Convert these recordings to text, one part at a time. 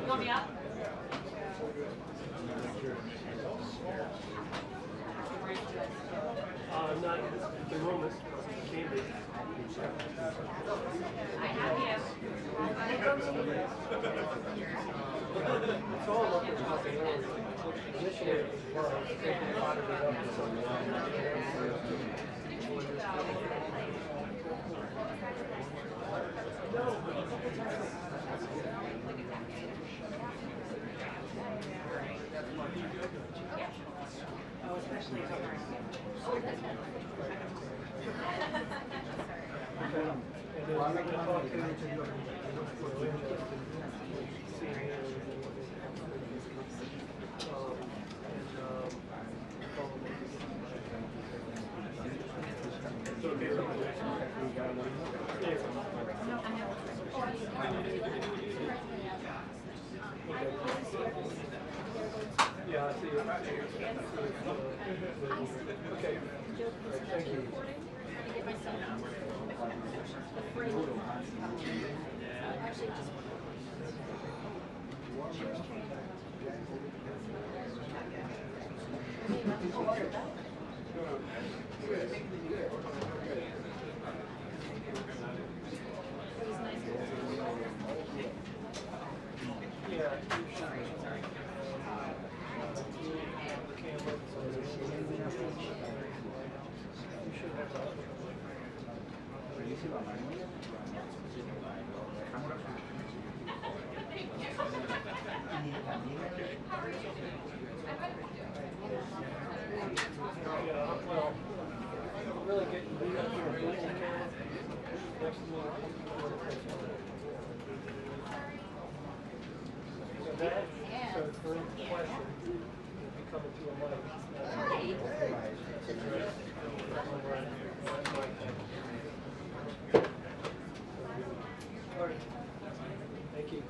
want me up? Not at the moment. Can be. I have you. It's all about the popularity. Initially, it was taking a lot of it up to some Oh, especially over. Well, I'm not going to talk to you. Yeah, I see it. Okay. Thank you. Well, really getting beat up here. Next to me. So that, so for the question, will be coming to a mic. Thank you.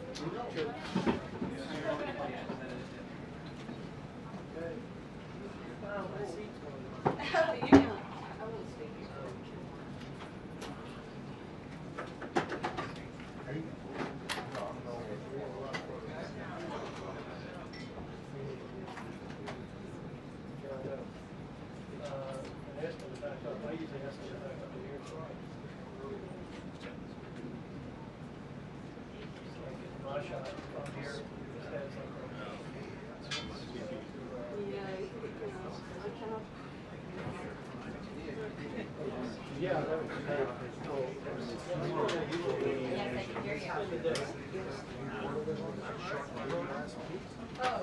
Sure. I usually ask them back up here. So I get my shot from here. His head's like yeah, that would be great. Yes, I can hear you. Oh.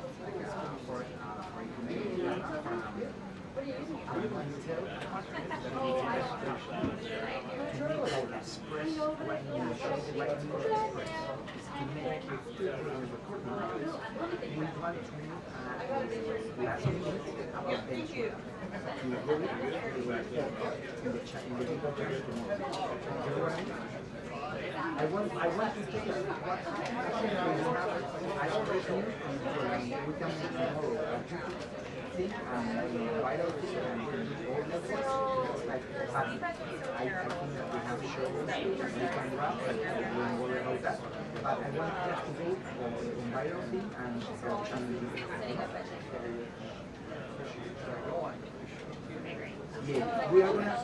Thank you. I want to take what I don't know we can see tomorrow. Thing and why don't you all levels like I think that we have shows we can run, but we don't worry about that. But I want us to do the viral thing and yeah, we are gonna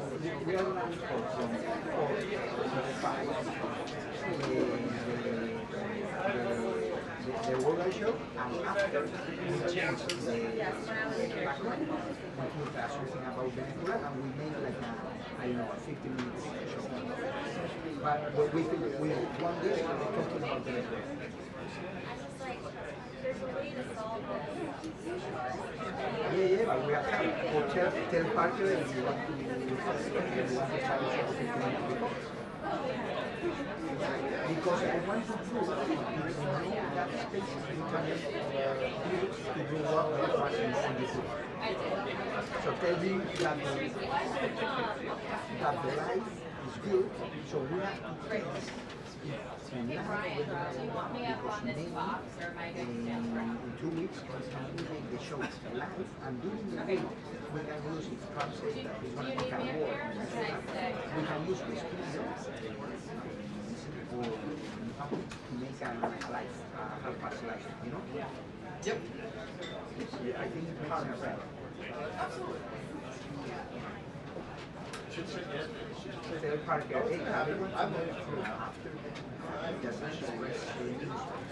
record from 4 to 5 the World Show, and after we change the background, we put something about Venezuela, and we make like a, I don't know, 15 minutes show. But we one day talking about Venezuela. There's a way to solve this. Yeah, but we have to tell Parker that we want to because I want to prove that that space you can use to do what we want in this. So tell me that the life is good, so we have to test. Hey Brian, do you want me up on this box or am I going down for now? In 2 weeks, we make the show live, and during the week, we can use it translate that is going to work. We can use the studio or make a life, half-past life, you know? Yep. I think it's 100%. Absolutely. Third party, hey, I'm after just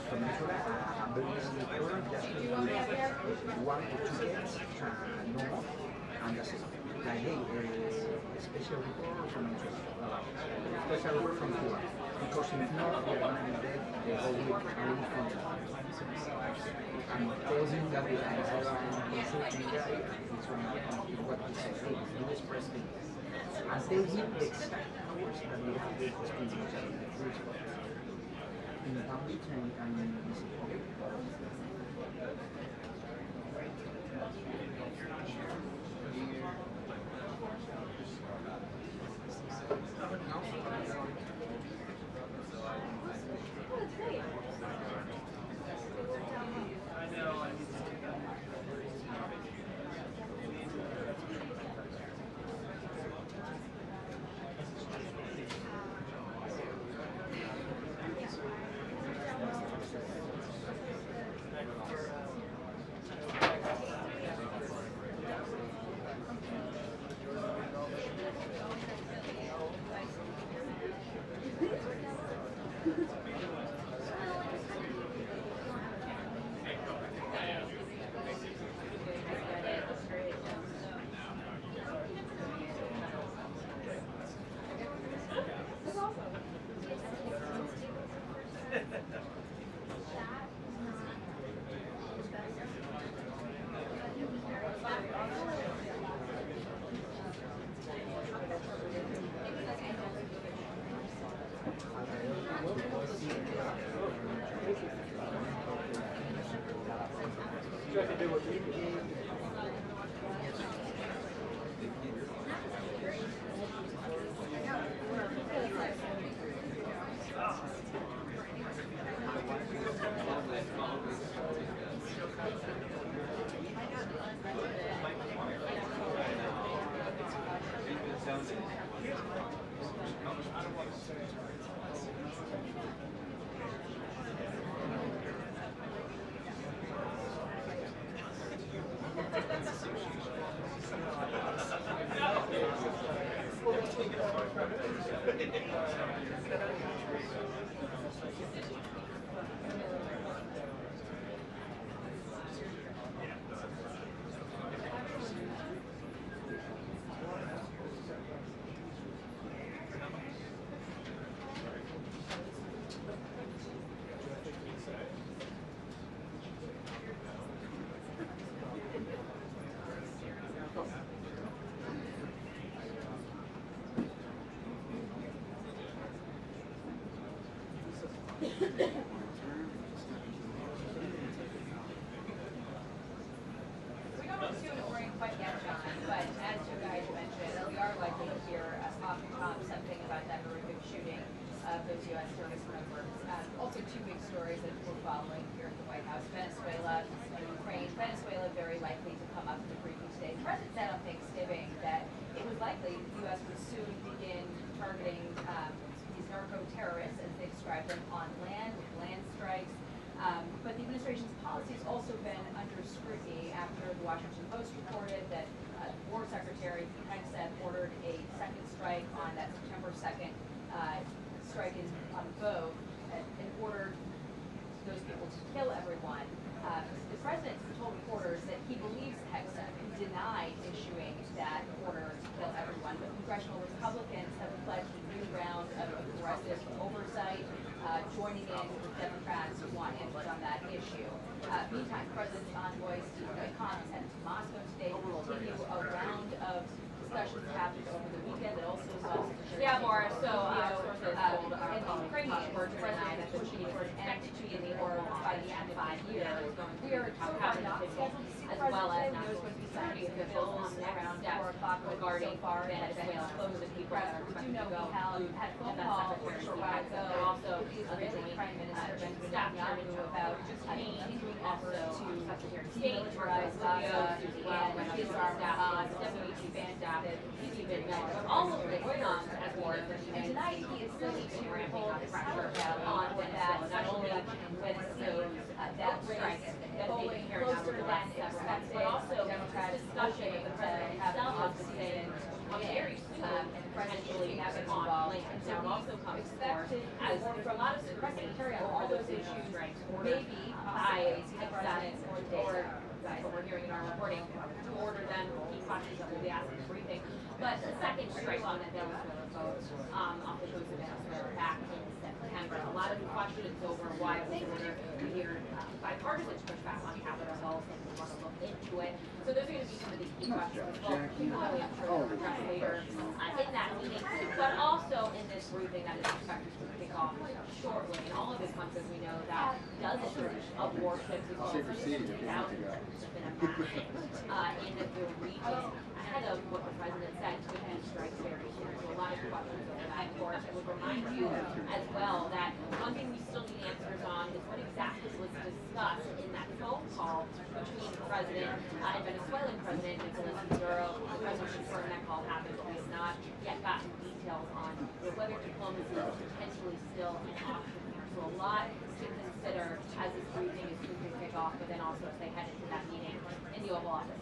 Peninsula, I'm very program just to 1 or 2 days, no more, and that's it. Like, hey, special report from special report from Cuba, because if not, we are going to be dead the whole week, and we from and tell him that we have a consulting guy, he's going to what he said, hey, do this press thing. And tell him the exact hours that we have to spend in Palm Beach and Mississippi. Those U.S. service members. Also, two big stories that we're following here at the White House: Venezuela and Ukraine. Venezuela very likely to come up in the briefing today. The president said on Thanksgiving that it was likely the U.S. would soon begin targeting these narco-terrorists, as they described them, on land with land strikes. But the administration's policy has also been under scrutiny after the Washington Post reported that War Secretary Pence said ordered a second strike on that September 2nd. Strike on Vogue and ordered those people to kill everyone. The president told reporters that he believes Hexa denied issuing that order to kill everyone, but congressional Republicans have pledged a new round of aggressive oversight, joining in with Democrats who want input on that issue. Meantime, President's envoy Steve Witkoff sent to Moscow today to continue a round of discussions happened over the weekend that also involves Maura, so in Ukraine, the president has achieved an end to the war by the end of the year. We are so far not scheduled to see the president. There's going to be some officials around 4 o'clock regarding Venezuela close the people. We do know we had phone calls a short while ago. Also, the Israeli Prime Minister Benjamin Netanyahu about continuing efforts to demilitarize Gaza and disarm Hamas, expand all of this board, and tonight he is looking to pull the pressure on that, not only with those that race polling closer than expected, but also Democrats discussion of the president himself to say very soon and potentially have it on Lincoln. Now it also comes forth as there's a lot of suppressing on all those issues, right? Maybe by Texas or what we're hearing in our reporting to order them key questions that will be asked in the briefing. But the second strike on that Venezuela vote off the coast of Venezuela back in September. A lot of questions over why it was ordered. We hear bipartisan pushback on Capitol Hill, and we want to look into it. So those are going to be some of the key questions. Well, particularly I'm sure we'll address later in that meeting, but also in this briefing that is expected to kick off shortly. And all of this comes as we know that dozens of warships as well as thousands have been amassed in the region ahead of what the president said could be strikes very soon. So a lot of questions over that. Of course, I would remind you as well that one thing we still need answers on is what exactly was discussed in that phone call between the president and Venezuelan President Nicolas Maduro. The president confirmed that call happened, but we have not yet gotten details on whether diplomacy is potentially still an option here. So a lot to consider as this briefing is soon to kick off, but then also as they head into that meeting in the Oval Office.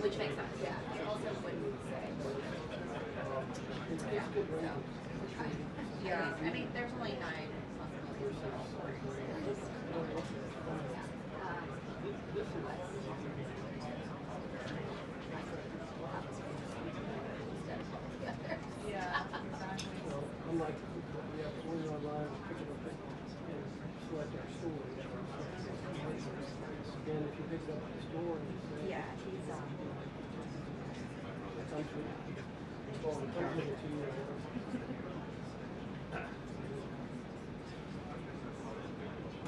Which makes sense, yeah. I also wouldn't say. Yeah. So, yeah. I mean, there's only 9 responsibilities. Yeah. Unlike what we have to order online, pick it up and select our store. Again, if you pick it up at the store and say, Yeah, he's it comes with it to you.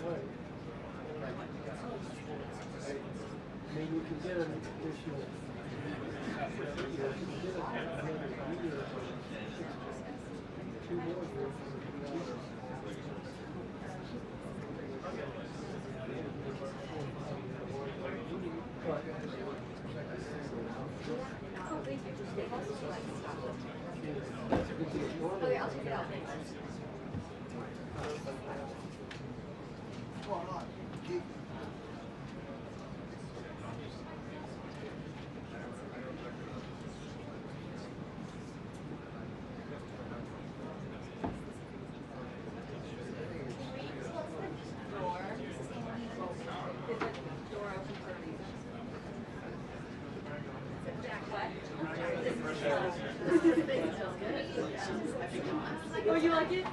Right. Maybe we can get an additional. Two more years. Okay, I'll check it out. Oh, you like it?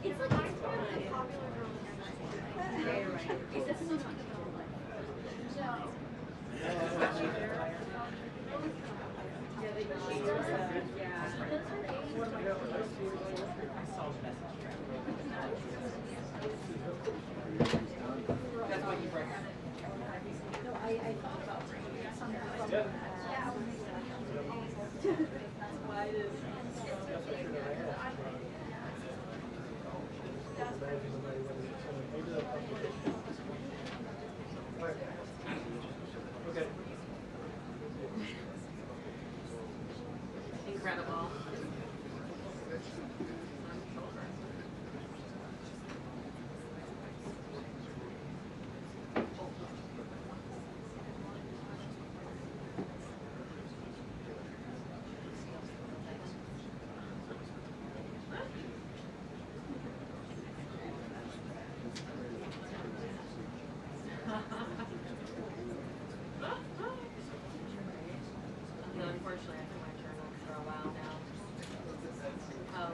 It's like it's part of the popular girl. Yeah, right. Is this so much? No. Yeah, they do. Yeah. That's what you bring. No, I thought about bringing something. Yeah. That's why it is. Okay. Incredible. No, unfortunately, I've had my journal for a while now. Oh,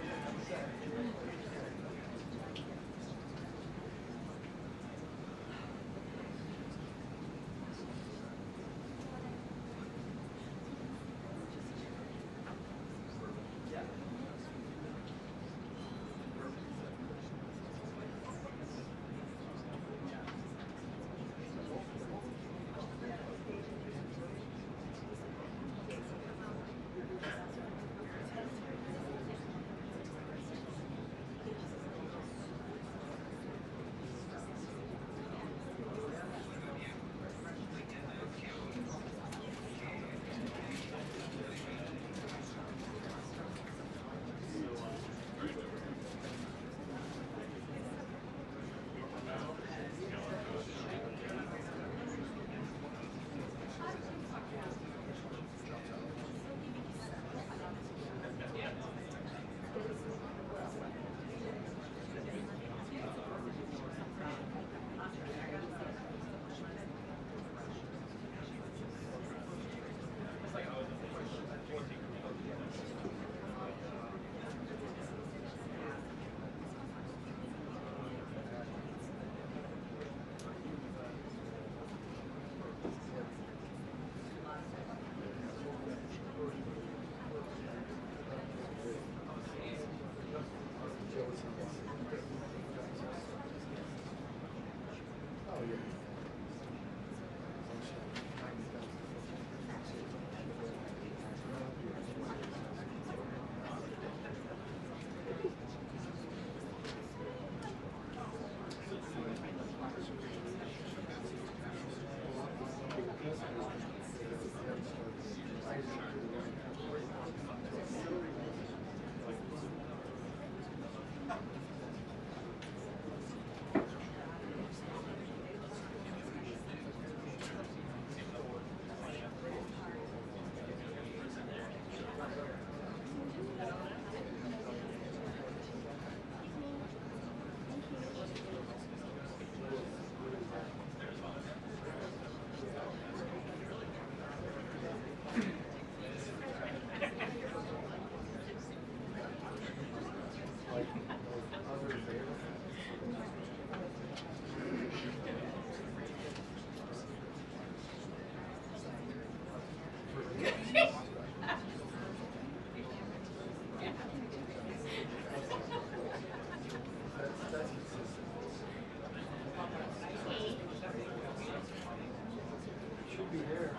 be there.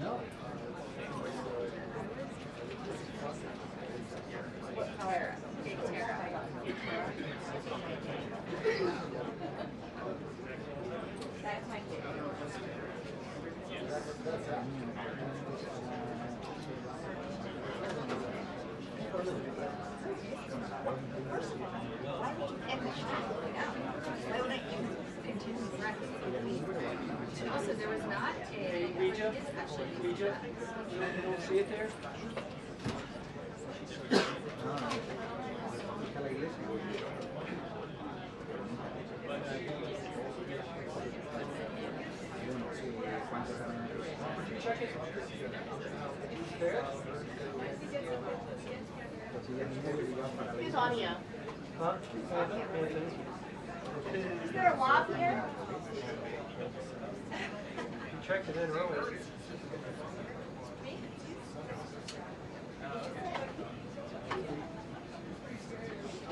No. What color? That's my kid. Also, there was not a. Regia? Actually, Regia? You don't see it there? Check it. There? Who's audio? Huh? Is there a lock here? You checked it in earlier.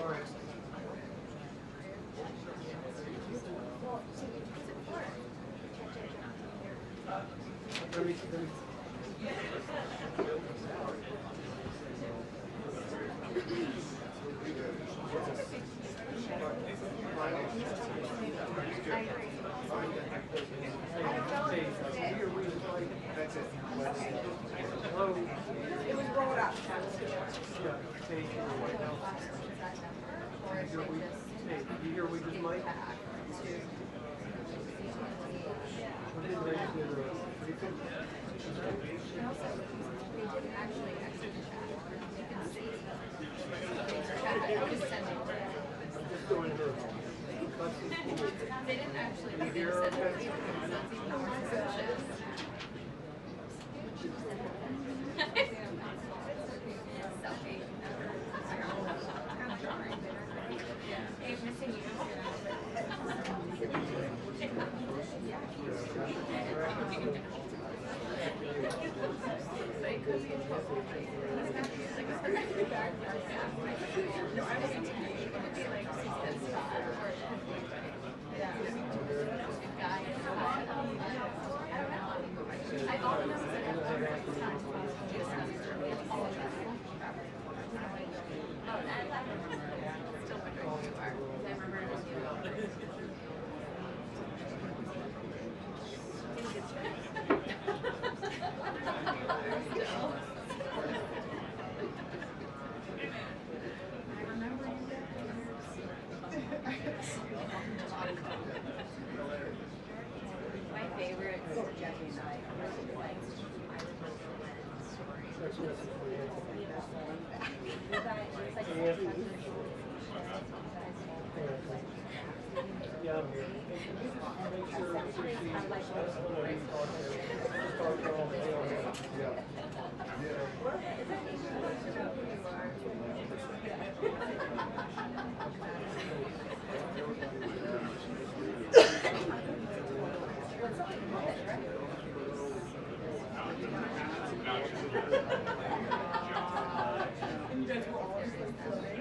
All right. Let me. it was rolled up. You hear we just might? They didn't actually. You hear okay? My favorite is Jackie and I. Yeah, I'm here. Make sure that you see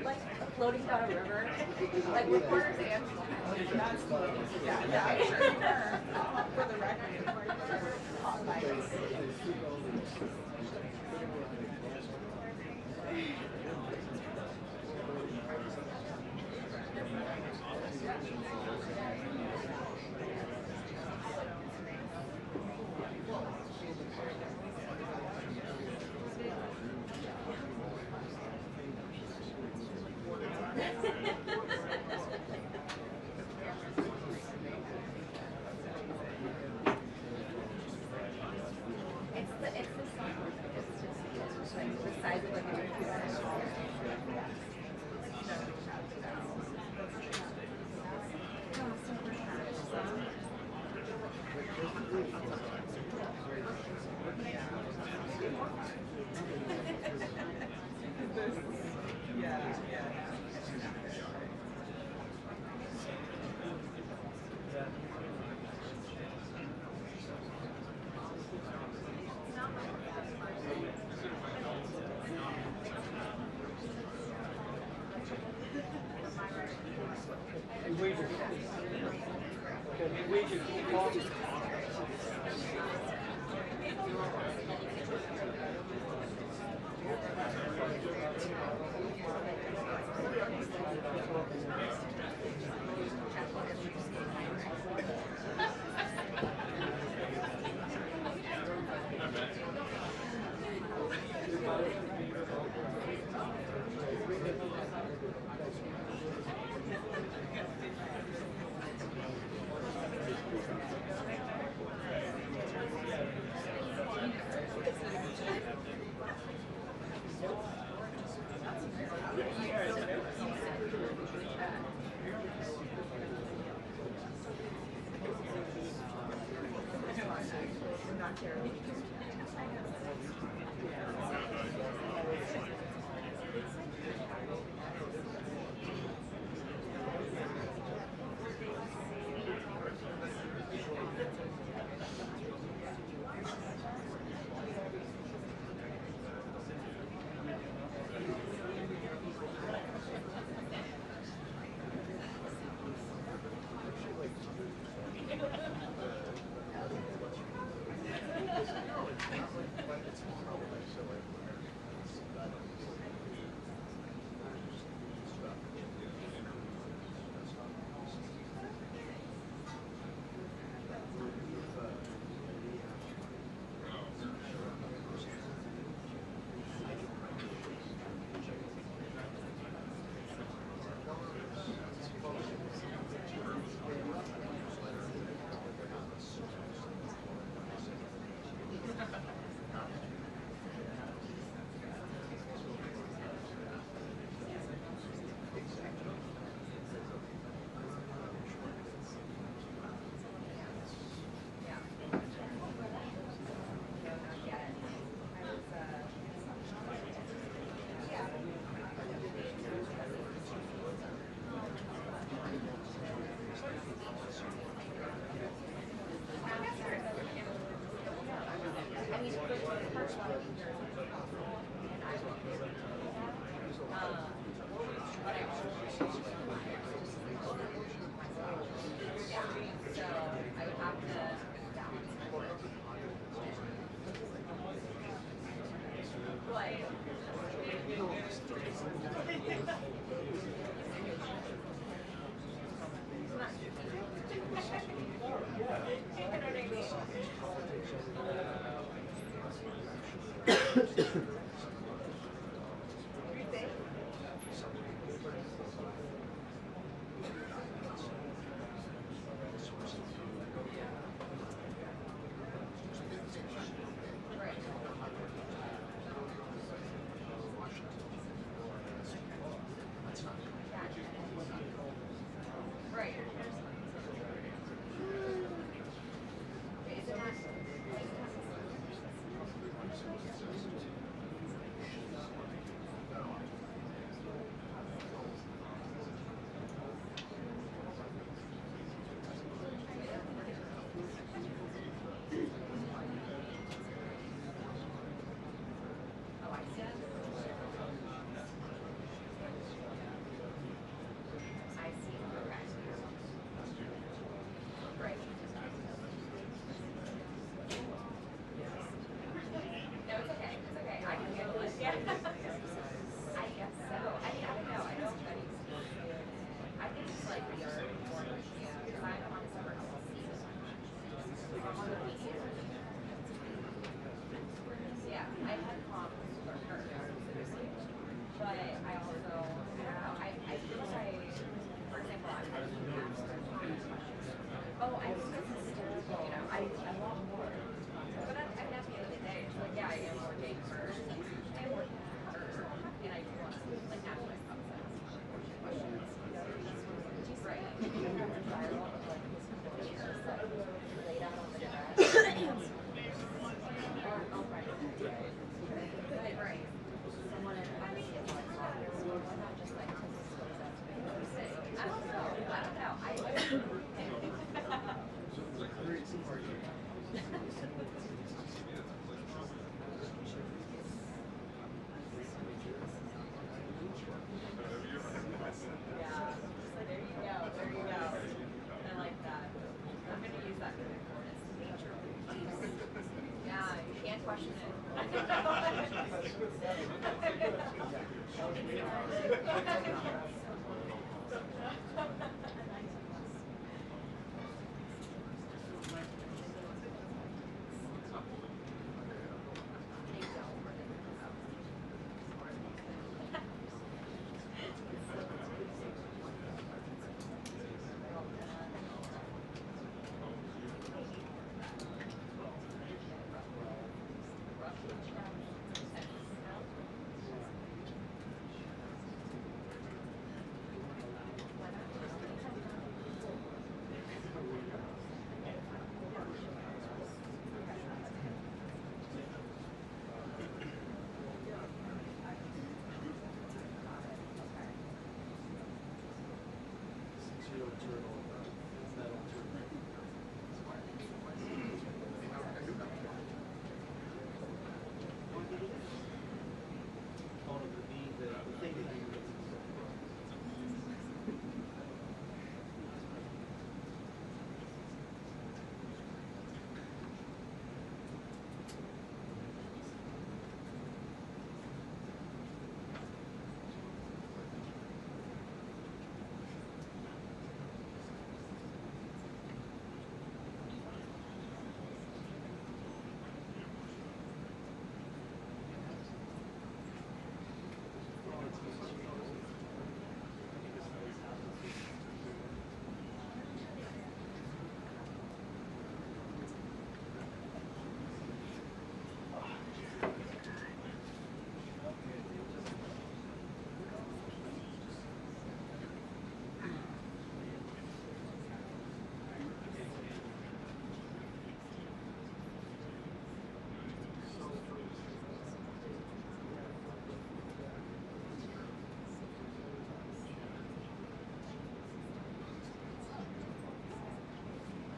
Like floating down a river, like reporters and yeah, for the record.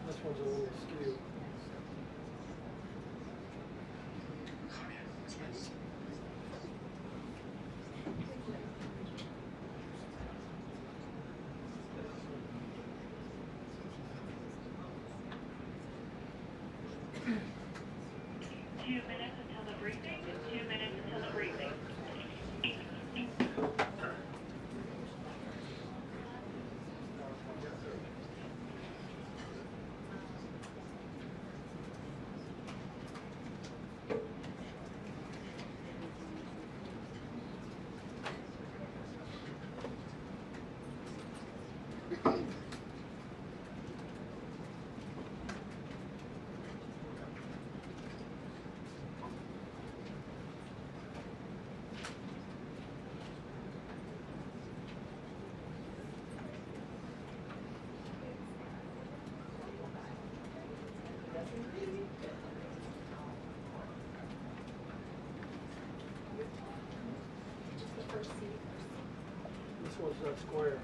This one's a little skewed. This one's not square.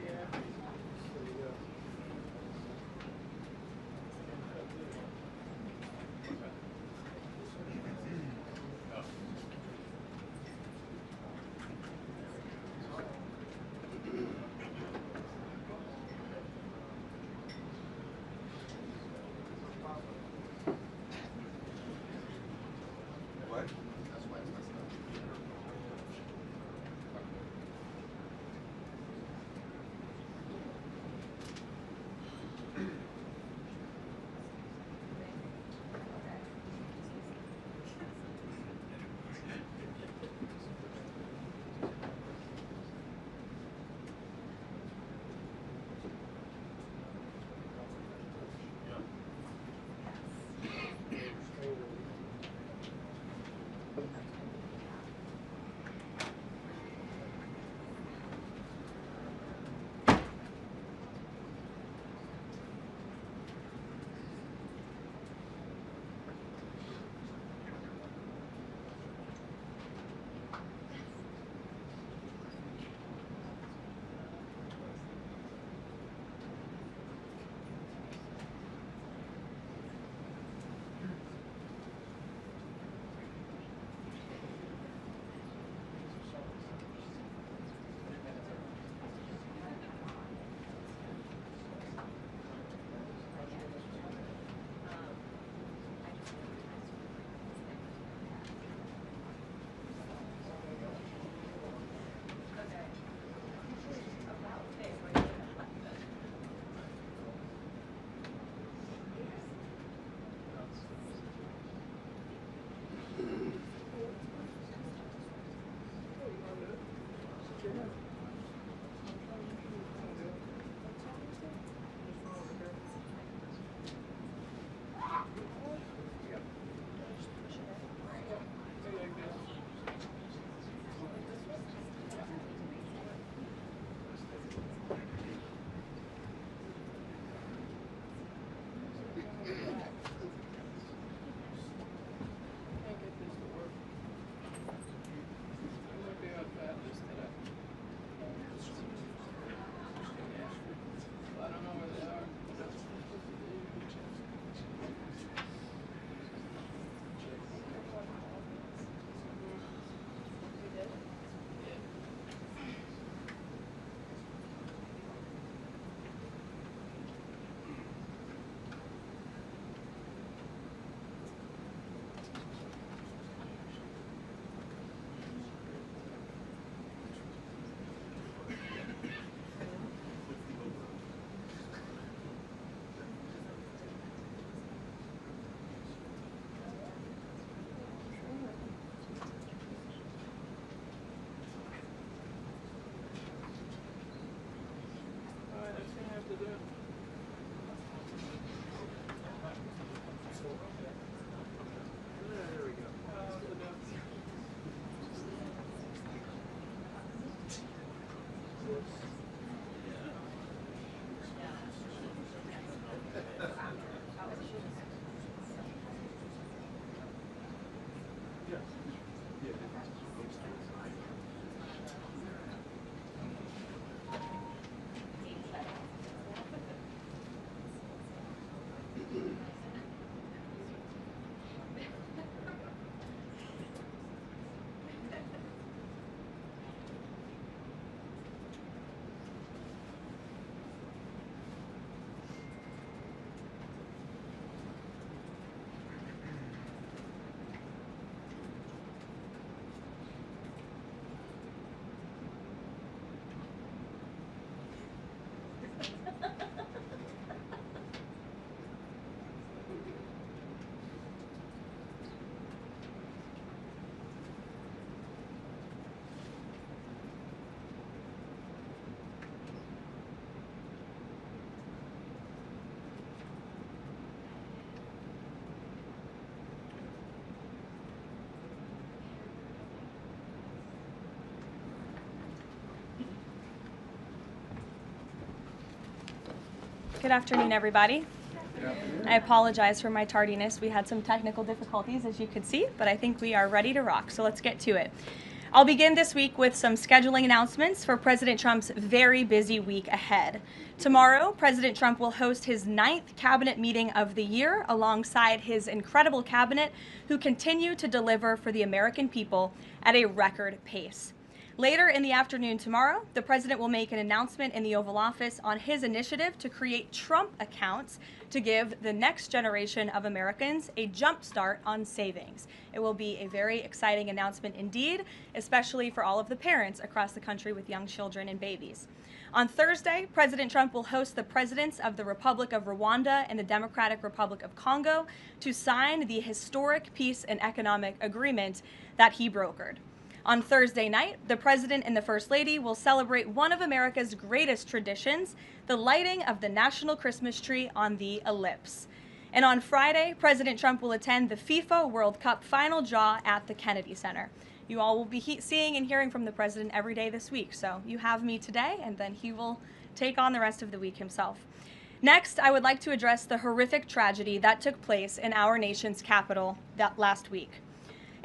Yeah. There you go. What? That's why it's messed up. Good afternoon, everybody. I apologize for my tardiness. We had some technical difficulties, as you could see, but I think we are ready to rock, so let's get to it. I'll begin this week with some scheduling announcements for President Trump's very busy week ahead. Tomorrow, President Trump will host his 9th cabinet meeting of the year alongside his incredible cabinet, who continue to deliver for the American people at a record pace. Later in the afternoon tomorrow, the president will make an announcement in the Oval Office on his initiative to create Trump accounts to give the next generation of Americans a jump start on savings. It will be a very exciting announcement indeed, especially for all of the parents across the country with young children and babies. On Thursday, President Trump will host the presidents of the Republic of Rwanda and the Democratic Republic of Congo to sign the historic peace and economic agreement that he brokered. On Thursday night, the President and the First Lady will celebrate one of America's greatest traditions, the lighting of the national Christmas tree on the Ellipse. And on Friday, President Trump will attend the FIFA World Cup final draw at the Kennedy Center. You all will be seeing and hearing from the President every day this week, so you have me today, and then he will take on the rest of the week himself. Next, I would like to address the horrific tragedy that took place in our nation's capital last week.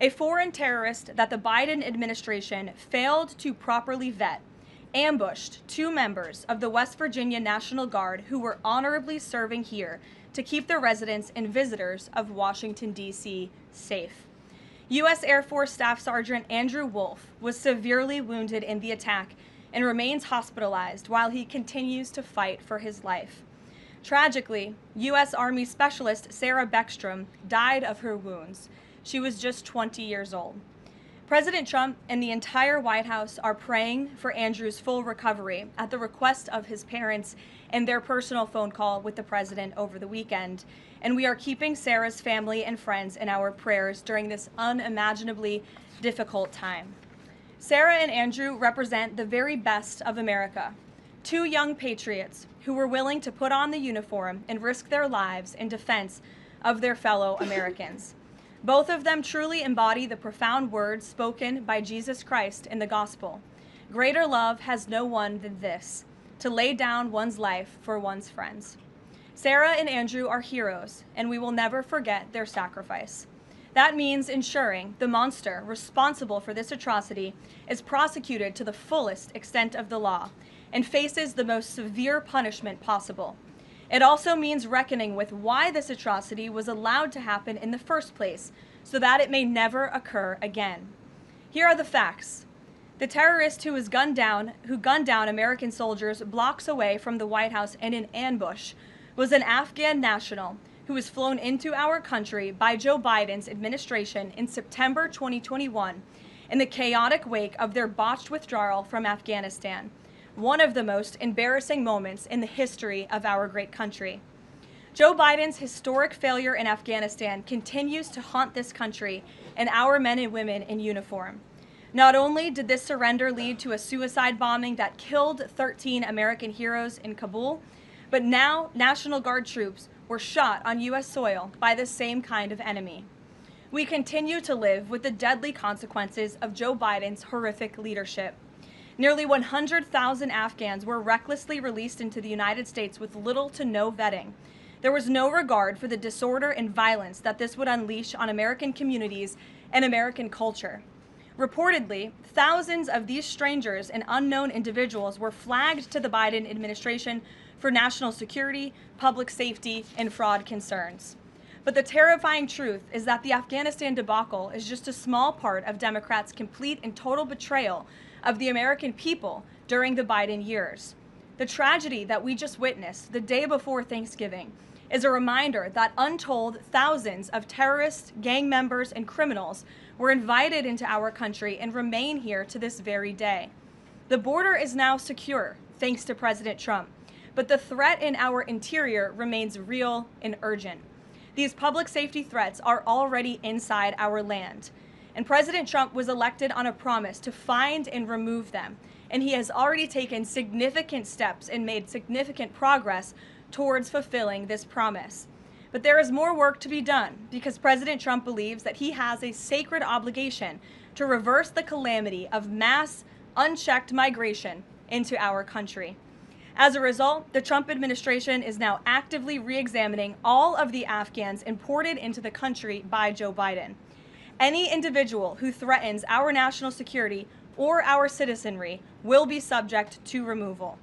A foreign terrorist that the Biden administration failed to properly vet ambushed 2 members of the West Virginia National Guard who were honorably serving here to keep the residents and visitors of Washington, D.C. safe. U.S. Air Force Staff Sergeant Andrew Wolf was severely wounded in the attack and remains hospitalized while he continues to fight for his life. Tragically, U.S. Army Specialist Sarah Beckstrom died of her wounds. She was just 20 years old. President Trump and the entire White House are praying for Andrew's full recovery at the request of his parents and their personal phone call with the president over the weekend. And we are keeping Sarah's family and friends in our prayers during this unimaginably difficult time. Sarah and Andrew represent the very best of America. 2 young patriots who were willing to put on the uniform and risk their lives in defense of their fellow Americans. Both of them truly embody the profound words spoken by Jesus Christ in the gospel. Greater love has no one than this, to lay down one's life for one's friends. Sarah and Andrew are heroes, and we will never forget their sacrifice. That means ensuring the monster responsible for this atrocity is prosecuted to the fullest extent of the law and faces the most severe punishment possible. It also means reckoning with why this atrocity was allowed to happen in the first place, so that it may never occur again. Here are the facts. The terrorist who gunned down American soldiers blocks away from the White House in an ambush was an Afghan national who was flown into our country by Joe Biden's administration in September 2021 in the chaotic wake of their botched withdrawal from Afghanistan. One of the most embarrassing moments in the history of our great country. Joe Biden's historic failure in Afghanistan continues to haunt this country and our men and women in uniform. Not only did this surrender lead to a suicide bombing that killed 13 American heroes in Kabul, but now National Guard troops were shot on U.S. soil by the same kind of enemy. We continue to live with the deadly consequences of Joe Biden's horrific leadership. Nearly 100,000 Afghans were recklessly released into the United States with little to no vetting. There was no regard for the disorder and violence that this would unleash on American communities and American culture. Reportedly, thousands of these strangers and unknown individuals were flagged to the Biden administration for national security, public safety, and fraud concerns. But the terrifying truth is that the Afghanistan debacle is just a small part of Democrats' complete and total betrayal of the American people during the Biden years. The tragedy that we just witnessed the day before Thanksgiving is a reminder that untold thousands of terrorists, gang members, and criminals were invited into our country and remain here to this very day. The border is now secure, thanks to President Trump, but the threat in our interior remains real and urgent. These public safety threats are already inside our land. And President Trump was elected on a promise to find and remove them. And he has already taken significant steps and made significant progress towards fulfilling this promise. But there is more work to be done because President Trump believes that he has a sacred obligation to reverse the calamity of mass, unchecked migration into our country. As a result, the Trump administration is now actively re-examining all of the Afghans imported into the country by Joe Biden. Any individual who threatens our national security or our citizenry will be subject to removal.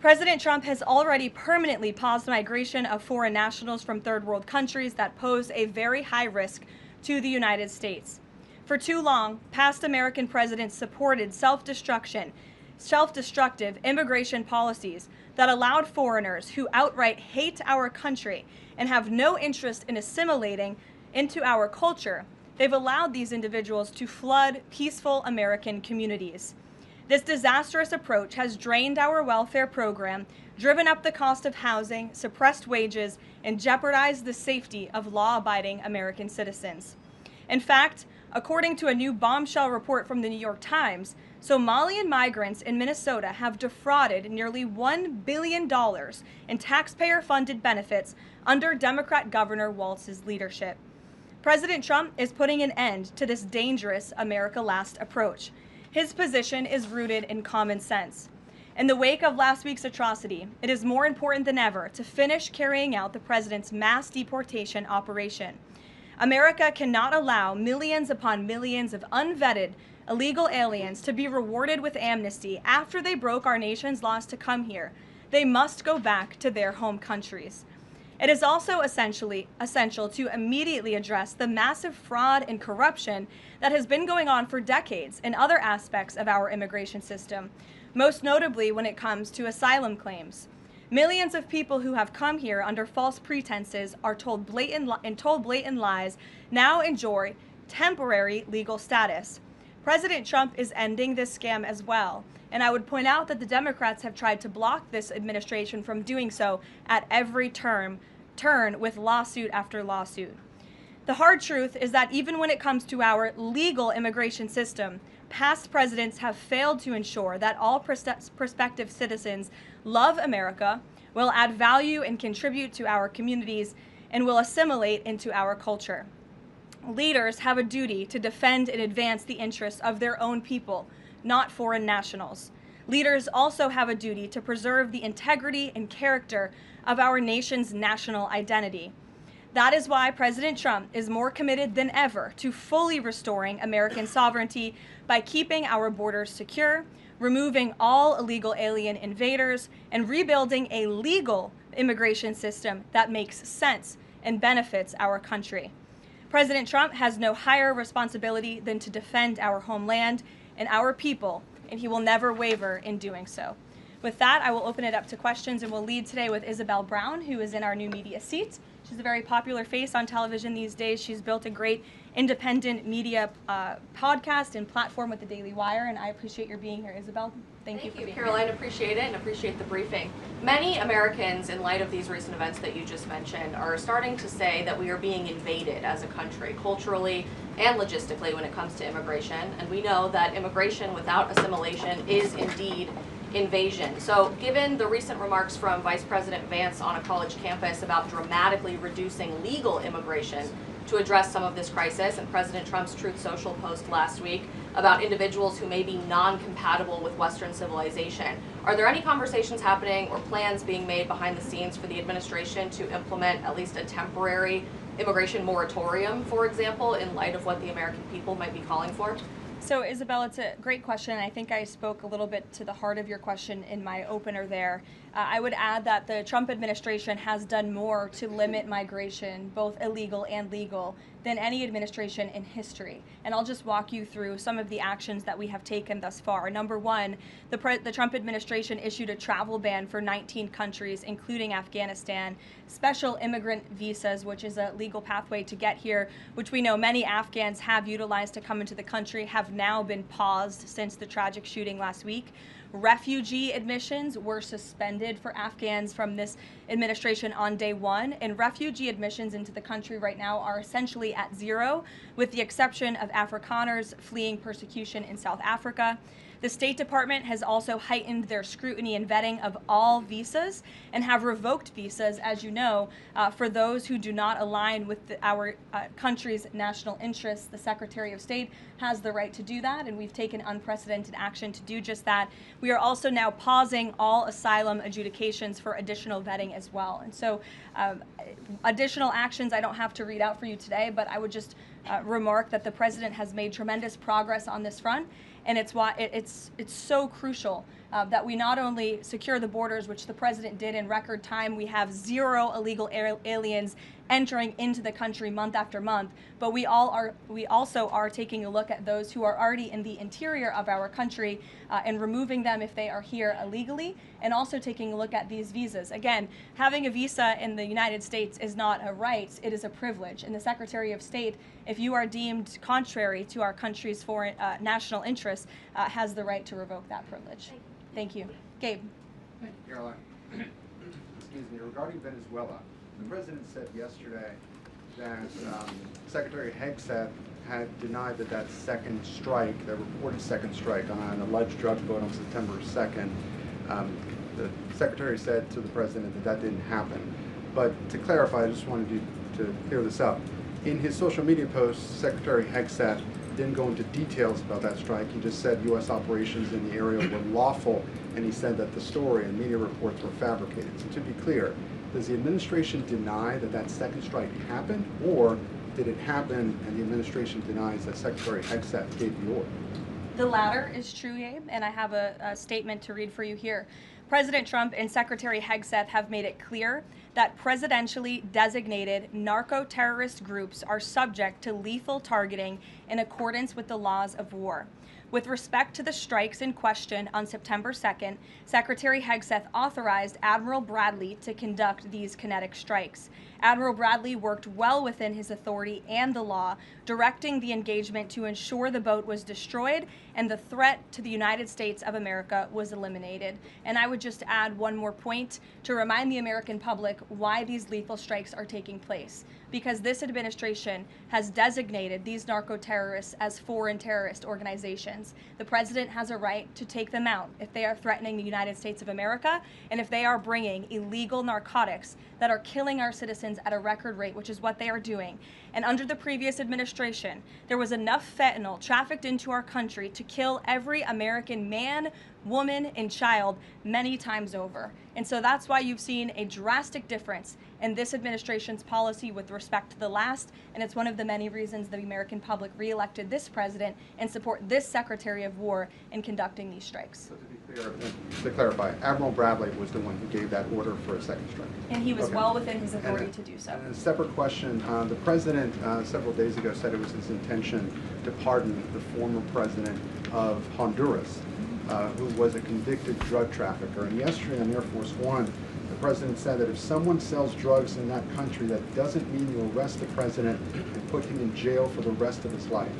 President Trump has already permanently paused migration of foreign nationals from third world countries that pose a very high risk to the United States. For too long, past American presidents supported self-destructive immigration policies that allowed foreigners who outright hate our country and have no interest in assimilating into our culture. They've allowed these individuals to flood peaceful American communities. This disastrous approach has drained our welfare program, driven up the cost of housing, suppressed wages, and jeopardized the safety of law-abiding American citizens. In fact, according to a new bombshell report from the New York Times, Somalian migrants in Minnesota have defrauded nearly $1 billion in taxpayer-funded benefits under Democrat Governor Walz's leadership. President Trump is putting an end to this dangerous America Last approach. His position is rooted in common sense. In the wake of last week's atrocity, it is more important than ever to finish carrying out the president's mass deportation operation. America cannot allow millions upon millions of unvetted illegal aliens to be rewarded with amnesty after they broke our nation's laws to come here. They must go back to their home countries. It is also essential to immediately address the massive fraud and corruption that has been going on for decades in other aspects of our immigration system, most notably when it comes to asylum claims. Millions of people who have come here under false pretenses are told blatant lies now enjoy temporary legal status. President Trump is ending this scam as well, and I would point out that the Democrats have tried to block this administration from doing so at every turn with lawsuit after lawsuit. The hard truth is that even when it comes to our legal immigration system, past presidents have failed to ensure that all prospective citizens love America, will add value and contribute to our communities, and will assimilate into our culture. Leaders have a duty to defend and advance the interests of their own people, not foreign nationals. Leaders also have a duty to preserve the integrity and character of our nation's national identity. That is why President Trump is more committed than ever to fully restoring American sovereignty by keeping our borders secure, removing all illegal alien invaders, and rebuilding a legal immigration system that makes sense and benefits our country. President Trump has no higher responsibility than to defend our homeland and our people, and he will never waver in doing so. With that, I will open it up to questions, and we'll lead today with Isabel Brown, who is in our new media seat. She's a very popular face on television these days. She's built a great independent media podcast and platform with the Daily Wire, and I appreciate your being here, Isabel. Thank you for being Karoline, here. appreciate it and appreciate the briefing. Many Americans, in light of these recent events that you just mentioned, are starting to say that we are being invaded as a country, culturally and logistically, when it comes to immigration. And we know that immigration without assimilation is indeed invasion. So given the recent remarks from Vice President Vance on a college campus about dramatically reducing legal immigration to address some of this crisis, and President Trump's Truth Social post last week about individuals who may be non-compatible with Western civilization, are there any conversations happening or plans being made behind the scenes for the administration to implement at least a temporary immigration moratorium, for example, in light of what the American people might be calling for? So, Isabel, it's a great question, and I think I spoke a little bit to the heart of your question in my opener there. I would add that the Trump administration has done more to limit migration, both illegal and legal, than any administration in history. And I'll just walk you through some of the actions that we have taken thus far. Number one, the Trump administration issued a travel ban for 19 countries, including Afghanistan, special immigrant visas, which is a legal pathway to get here, which we know many Afghans have utilized to come into the country, have now been paused since the tragic shooting last week. Refugee admissions were suspended for Afghans from this administration on day one, and refugee admissions into the country right now are essentially at zero, with the exception of Afrikaners fleeing persecution in South Africa. The State Department has also heightened their scrutiny and vetting of all visas and have revoked visas, as you know, for those who do not align with our country's national interests. The Secretary of State has the right to do that, and we've taken unprecedented action to do just that. We are also now pausing all asylum adjudications for additional vetting as well. And so additional actions I don't have to read out for you today, but I would just remark that the President has made tremendous progress on this front, and it's why it's so crucial that we not only secure the borders, which the President did in record time. We have 0 illegal aliens entering into the country month after month, but we also are taking a look at those who are already in the interior of our country and removing them if they are here illegally, and also taking a look at these visas. Again, having a visa in the United States is not a right, it is a privilege. And the Secretary of State, if you are deemed contrary to our country's foreign national interests, has the right to revoke that privilege. Thank you. Gabe. Thank you, Caroline. Excuse me, regarding Venezuela, the President said yesterday that Secretary Hegseth had denied that second strike, that reported second strike on an alleged drug vote on September 2nd. The Secretary said to the President that didn't happen. But to clarify, I just wanted you to clear this up. In his social media post, Secretary Hegseth didn't go into details about that strike. He just said U.S. operations in the area were lawful, and he said that the story and media reports were fabricated. So to be clear, does the administration deny that second strike happened, or did it happen and the administration denies that Secretary Hegseth gave the order? The latter is true, Gabe, and I have a statement to read for you here. President Trump and Secretary Hegseth have made it clear that presidentially designated narco-terrorist groups are subject to lethal targeting in accordance with the laws of war. With respect to the strikes in question on September 2nd, Secretary Hegseth authorized Admiral Bradley to conduct these kinetic strikes. Admiral Bradley worked well within his authority and the law, directing the engagement to ensure the boat was destroyed and the threat to the United States of America was eliminated. And I would just add one more point to remind the American public why these lethal strikes are taking place. Because this administration has designated these narco-terrorists as foreign terrorist organizations. The President has a right to take them out if they are threatening the United States of America and if they are bringing illegal narcotics that are killing our citizens at a record rate, which is what they are doing. And under the previous administration, there was enough fentanyl trafficked into our country to kill every American man, woman, and child many times over. And so that's why you've seen a drastic difference in this administration's policy with respect to the last, and it's one of the many reasons the American public reelected this president and support this Secretary of War in conducting these strikes. So to be clear, to clarify, Admiral Bradley was the one who gave that order for a second strike. And he was well within his authority to do so. And a separate question, the President several days ago said it was his intention to pardon the former president of Honduras, who was a convicted drug trafficker. And yesterday on Air Force One, the President said that if someone sells drugs in that country, that doesn't mean you arrest the President and put him in jail for the rest of his life.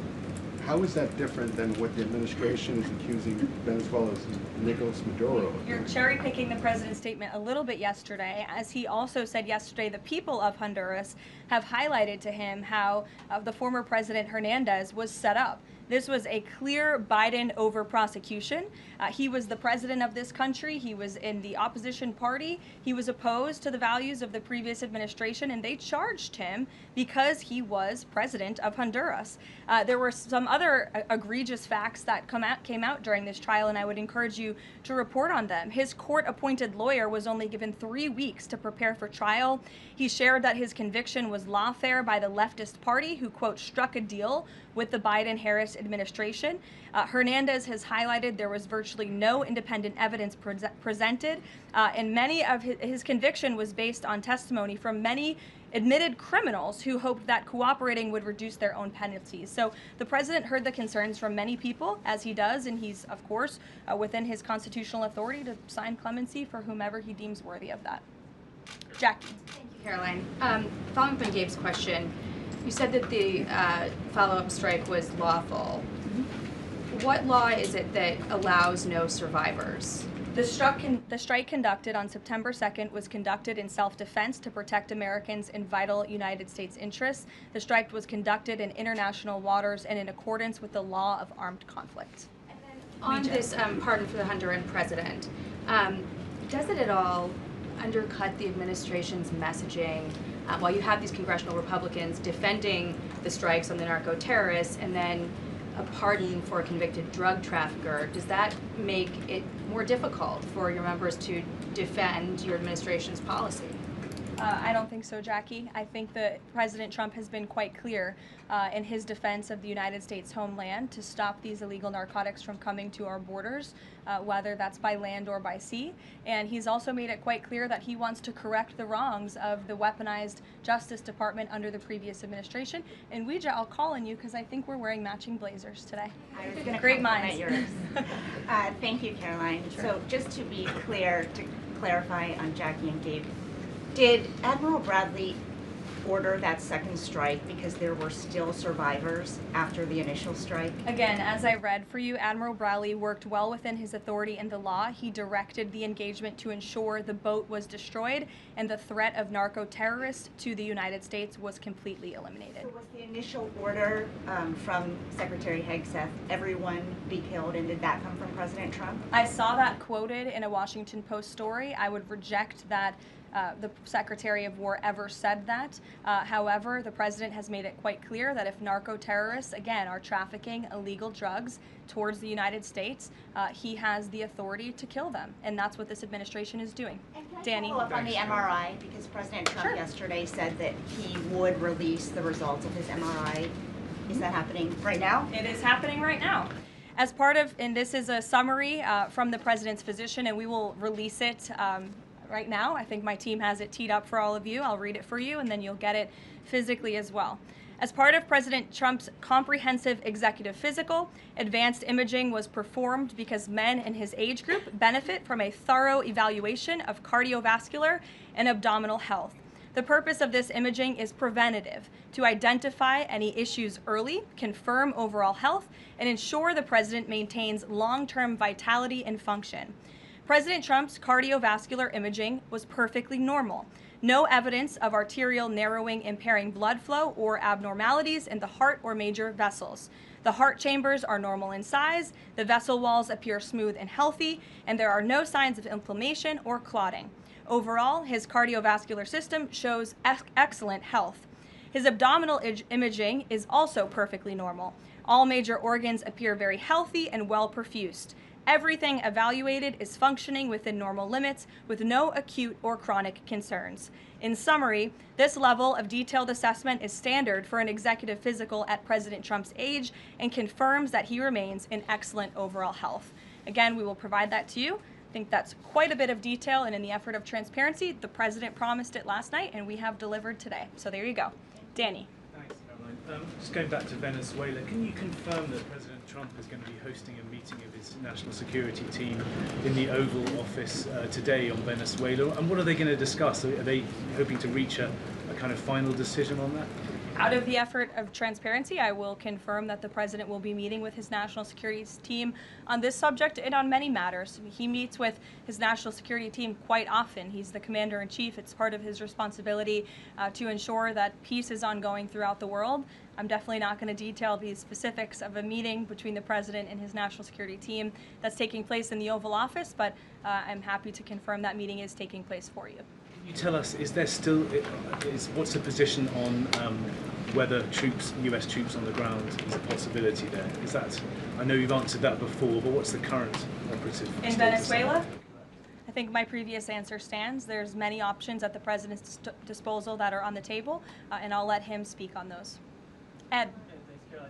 How is that different than what the administration is accusing Venezuela's Nicolas Maduro of? You're cherry picking the President's statement a little bit yesterday, as he also said yesterday the people of Honduras have highlighted to him how the former President Hernandez was set up. This was a clear Biden over prosecution. He was the president of this country. He was in the opposition party. He was opposed to the values of the previous administration, and they charged him because he was president of Honduras. There were some other egregious facts that came out during this trial, and I would encourage you to report on them. His court-appointed lawyer was only given 3 weeks to prepare for trial. He shared that his conviction was lawfare by the leftist party, who, quote, struck a deal with the Biden-Harris administration. Hernandez has highlighted there was virtually no independent evidence presented, and many of his conviction was based on testimony from many admitted criminals who hoped that cooperating would reduce their own penalties. So the President heard the concerns from many people, as he does, and he's, of course, within his constitutional authority to sign clemency for whomever he deems worthy of that. Jackie. Thank you, Caroline. Following up on Gabe's question, you said that the follow-up strike was lawful. What law is it that allows no survivors? The strike conducted on September 2nd was conducted in self-defense to protect Americans in vital United States interests. The strike was conducted in international waters and in accordance with the law of armed conflict. And then On this pardon for the Honduran president, does it at all undercut the administration's messaging while you have these congressional Republicans defending the strikes on the narco-terrorists and then a pardon for a convicted drug trafficker? Does that make it more difficult for your members to defend your administration's policy? I don't think so, Jackie. I think that President Trump has been quite clear in his defense of the United States homeland to stop these illegal narcotics from coming to our borders, whether that's by land or by sea. And he's also made it quite clear that he wants to correct the wrongs of the weaponized Justice Department under the previous administration. And Ouija, I'll call on you because I think we're wearing matching blazers today. I was going to Great compliment minds. yours. Thank you, Caroline. Sure. So just to be clear, to clarify on Jackie and Gabe, did Admiral Bradley order that second strike because there were still survivors after the initial strike? Again, as I read for you, Admiral Bradley worked well within his authority and the law. He directed the engagement to ensure the boat was destroyed and the threat of narco-terrorists to the United States was completely eliminated. So was the initial order from Secretary Hegseth, everyone be killed, and did that come from President Trump? I saw that quoted in a Washington Post story. I would reject that the Secretary of War ever said that. However, the President has made it quite clear that if narco-terrorists, again, are trafficking illegal drugs towards the United States, he has the authority to kill them. And that's what this administration is doing. And can I Danny? follow up on the MRI? Because President Trump yesterday said that he would release the results of his MRI. Is that happening right now? It is happening right now. As part of, and this is a summary from the President's physician, and we will release it right now. I think my team has it teed up for all of you. I'll read it for you, and then you'll get it physically as well. As part of President Trump's comprehensive executive physical, advanced imaging was performed because men in his age group benefit from a thorough evaluation of cardiovascular and abdominal health. The purpose of this imaging is preventative, to identify any issues early, confirm overall health, and ensure the President maintains long-term vitality and function. President Trump's cardiovascular imaging was perfectly normal. No evidence of arterial narrowing impairing blood flow or abnormalities in the heart or major vessels. The heart chambers are normal in size, the vessel walls appear smooth and healthy, and there are no signs of inflammation or clotting. Overall, his cardiovascular system shows excellent health. His abdominal imaging is also perfectly normal. All major organs appear very healthy and well perfused. Everything evaluated is functioning within normal limits with no acute or chronic concerns. In summary, this level of detailed assessment is standard for an executive physical at President Trump's age and confirms that he remains in excellent overall health. Again, we will provide that to you. I think that's quite a bit of detail, and in the effort of transparency, the President promised it last night, and we have delivered today. So there you go. Danny. Thanks, Caroline. Just going back to Venezuela, can you confirm that President Trump is going to be hosting a meeting of his national security team in the Oval Office today on Venezuela? And what are they going to discuss? Are they hoping to reach a kind of final decision on that? Out of the effort of transparency, I will confirm that the President will be meeting with his national security team on this subject and on many matters. He meets with his national security team quite often. He's the commander-in-chief. It's part of his responsibility to ensure that peace is ongoing throughout the world. I'm definitely not going to detail the specifics of a meeting between the President and his national security team that's taking place in the Oval Office, but I'm happy to confirm that meeting is taking place for you. Can you tell us, is there still, what's the position on whether US troops on the ground is a possibility there? Is that, I know you've answered that before, but what's the current operative In status? Venezuela? I think my previous answer stands. There's many options at the President's disposal that are on the table, and I'll let him speak on those. Ed.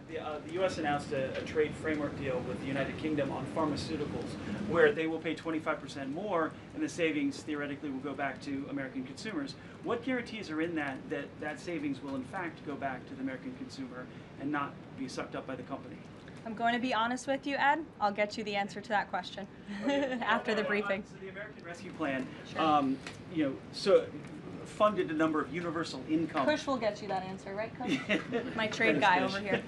The U.S. announced a trade framework deal with the United Kingdom on pharmaceuticals, where they will pay 25% more, and the savings theoretically will go back to American consumers. What guarantees are in that savings will in fact go back to the American consumer and not be sucked up by the company? I'm going to be honest with you, Ed. I'll get you the answer to that question after the briefing. So the American Rescue Plan, Sure. funded a number of universal income. Kush will get you that answer, right, Kush? My trade guy over here.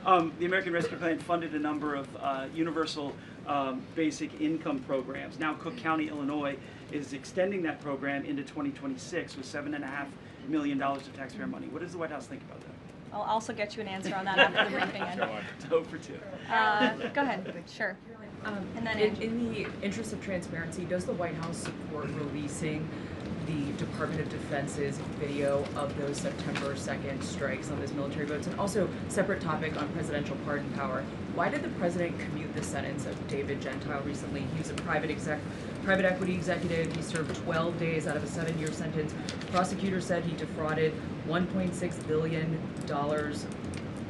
The American Rescue Plan funded a number of universal basic income programs. Now Cook County, Illinois is extending that program into 2026 with $7.5 million of taxpayer money. What does the White House think about that? I'll also get you an answer on that after the briefing. Ed. It's 0 for 2. Go ahead. Sure. And then in the interest of transparency, does the White House support releasing the Department of Defense's video of those September 2nd strikes on those military boats? And also, separate topic on presidential pardon power. Why did the president commute the sentence of David Gentile recently? He was a private equity executive. He served 12 days out of a 7-year sentence. Prosecutors said he defrauded $1.6 billion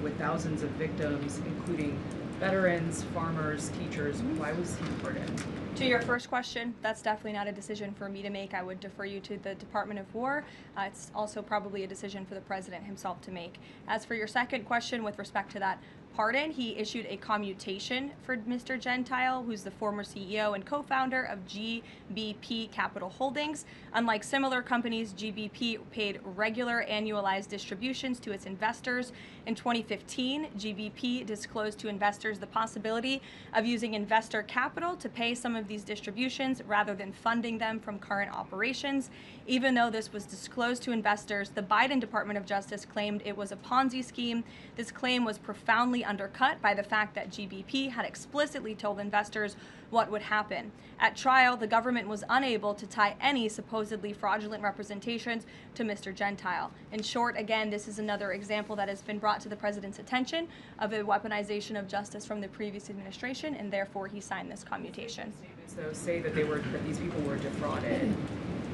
with thousands of victims, including veterans, farmers, teachers. Why was he pardoned? To your first question, that's definitely not a decision for me to make. I would defer you to the Department of War. It's also probably a decision for the president himself to make. As for your second question with respect to that pardon, he issued a commutation for Mr. Gentile, who's the former CEO and co-founder of GBP Capital Holdings. Unlike similar companies, GBP paid regular annualized distributions to its investors. In 2015, GBP disclosed to investors the possibility of using investor capital to pay some of these distributions rather than funding them from current operations. Even though this was disclosed to investors, the Biden Department of Justice claimed it was a Ponzi scheme. This claim was profoundly undercut by the fact that GBP had explicitly told investors what would happen. At trial, the government was unable to tie any supposedly fraudulent representations to Mr. Gentile. In short, again, this is another example that has been brought to the president's attention of a weaponization of justice from the previous administration, and therefore he signed this commutation. So say that these people were defrauded.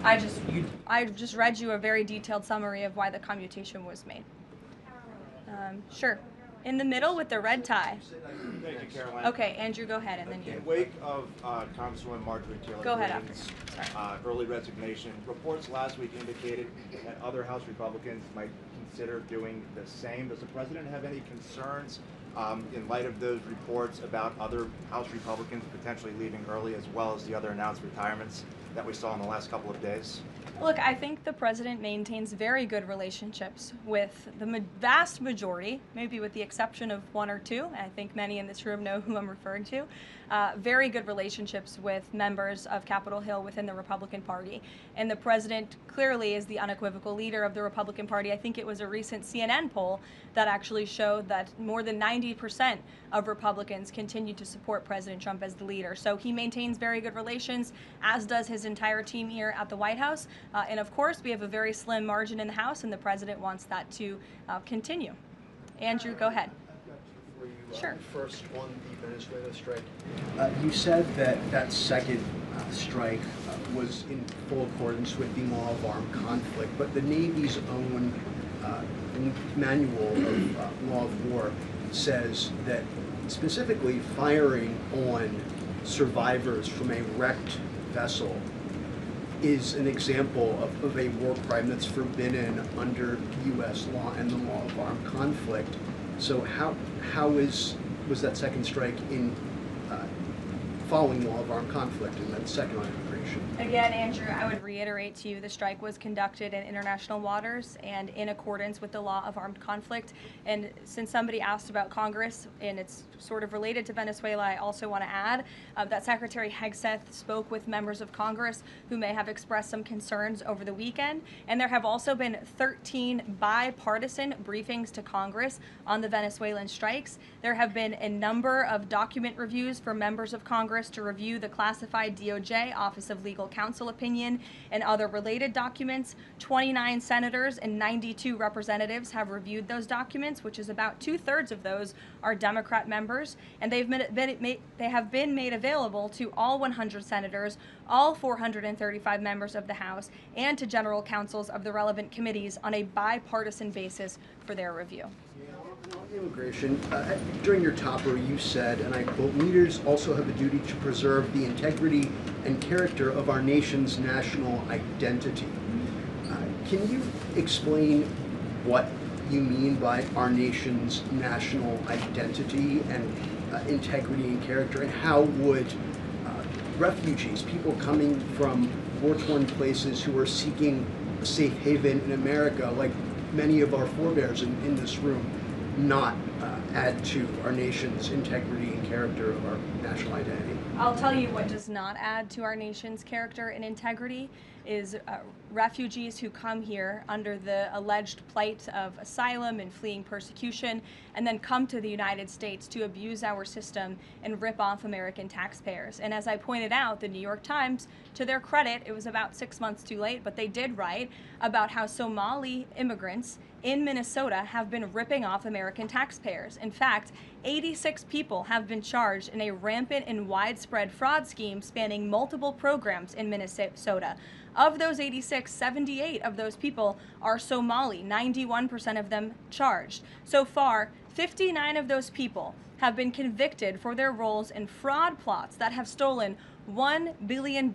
I just read you a very detailed summary of why the commutation was made. Sure. In the middle with the red tie. Thank you, Caroline. Okay, Andrew, go ahead, and then you. In wake of Congresswoman Marjorie Taylor Greene's early resignation, reports last week indicated that other House Republicans might consider doing the same. Does the president have any concerns in light of those reports about other House Republicans potentially leaving early, as well as the other announced retirements that we saw in the last couple of days? Look, I think the president maintains very good relationships with the vast majority, maybe with the exception of one or two. I think many in this room know who I'm referring to. Very good relationships with members of Capitol Hill within the Republican Party. And the president clearly is the unequivocal leader of the Republican Party. I think it was a recent CNN poll that actually showed that more than 90% of Republicans continue to support President Trump as the leader. So he maintains very good relations, as does his entire team here at the White House. And of course, we have a very slim margin in the House, and the president wants that to continue. Andrew, go ahead. Sure. First, on the Venezuela strike, you said that second strike was in full accordance with the law of armed conflict, but the Navy's own manual of law of war says that specifically firing on survivors from a wrecked vessel is an example of a war crime that's forbidden under U.S. law and the law of armed conflict. So was that second strike in following law of armed conflict and then second on immigration? Again, Andrew, I would reiterate to you the strike was conducted in international waters and in accordance with the law of armed conflict. And since somebody asked about Congress, and it's sort of related to Venezuela, I also want to add that Secretary Hegseth spoke with members of Congress who may have expressed some concerns over the weekend. And there have also been 13 bipartisan briefings to Congress on the Venezuelan strikes. There have been a number of document reviews for members of Congress to review the classified DOJ Office of Legal Counsel opinion and other related documents. 29 senators and 92 representatives have reviewed those documents, which is about 2/3 of those are Democrat members, and they have been made available to all 100 senators, all 435 members of the House, and to general counsels of the relevant committees on a bipartisan basis for their review. On immigration, during your topper you said, and I quote, "Leaders also have a duty to preserve the integrity and character of our nation's national identity." Can you explain what you mean by our nation's national identity and integrity and character, and how would refugees, people coming from war-torn places who are seeking a safe haven in America, like many of our forebears in this room, not add to our nation's integrity and character of our national identity? I'll tell you what does not add to our nation's character and integrity is refugees who come here under the alleged plight of asylum and fleeing persecution, and then come to the United States to abuse our system and rip off American taxpayers. And as I pointed out, the New York Times, to their credit, it was about 6 months too late, but they did write about how Somali immigrants in Minnesota have been ripping off American taxpayers. In fact, 86 people have been charged in a rampant and widespread fraud scheme spanning multiple programs in Minnesota. Of those 86, 78 of those people are Somali, 91% of them charged. So far, 59 of those people have been convicted for their roles in fraud plots that have stolen $1 billion